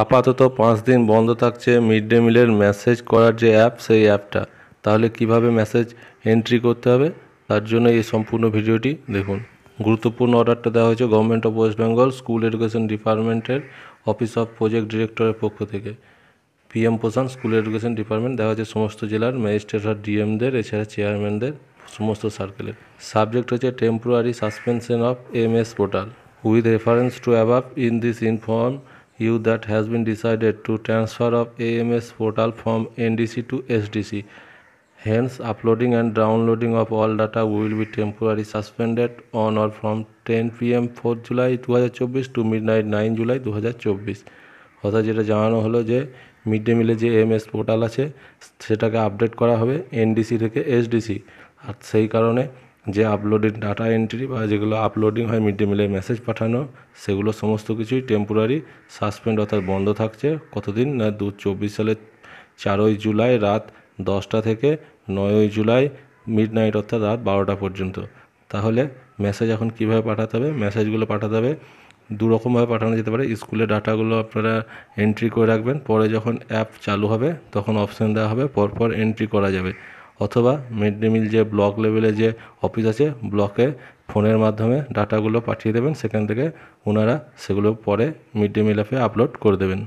আপাতত 5 দিন বন্ধ থাকছে মিড ডে মিলের মেসেজ করার যে অ্যাপ, সেই অ্যাপটা। তাহলে কিভাবে মেসেজ এন্ট্রি করতে হবে তার জন্য এই সম্পূর্ণ ভিডিওটি দেখুন। গুরুত্বপূর্ণ অর্ডারটা দেওয়া হয়েছে government of West Bengal school education ডিপার্টমেন্টের অফিস অফ প্রজেক্ট ডিরেক্টরের পক্ষ থেকে। PM প্রধান স্কুল এডুকেশন ডিপার্টমেন্ট দেওয়া হয়েছে সমস্ত জেলার ম্যাজিস্ট্রেট আর ডিএমদের, এছাড়া চেয়ারম্যানদের, সমস্ত সার্কেলের। সাবজেক্ট হচ্ছে temporary suspension of MS portal. With reference to above, in this inform you that has been decided to transfer of AMS portal from NDC to SDC. Hence, uploading and downloading of all data will be temporarily suspended on or from 10 PM 4 July 2024 to midnight 9 July 2024। অর্থাৎ যেটা জানানো হলো যে mid day মিলে যে MS portal আছে সেটাকে update করা হবে NDC থেকে SDC। আর সেই কারণে যে আপলোডেড ডাটা এন্ট্রি বা যেগুলো আপলোডিং হয় মিড ডে মিলের মেসেজ পাঠানো, সেগুলো সমস্ত কিছুই টেম্পোরারি সাসপেন্ড অর্থাৎ বন্ধ থাকছে। কতদিন না 2024 সালের 4ই জুলাই রাত 10টা থেকে 9ই জুলাই মিডনাইট অর্থাৎ রাত 12টা পর্যন্ত। তাহলে মেসেজ এখন কীভাবে পাঠাতে হবে? মেসেজগুলো পাঠাতে হবে দুরকমভাবে পাঠানো যেতে পারে। স্কুলের ডাটাগুলো আপনারা এন্ট্রি করে রাখবেন, পরে যখন অ্যাপ চালু হবে তখন অপশান দেওয়া হবে, পরপর এন্ট্রি করা যাবে। অথবা মিড ডে মিল যে ব্লক লেভেলে যে অফিস আছে, ব্লকে ফোনের মাধ্যমে ডাটাগুলো পাঠিয়ে দেবেন, সেখান থেকে ওনারা সেগুলো পরে মিড ডে মিল অ্যাপে আপলোড করে দেবেন।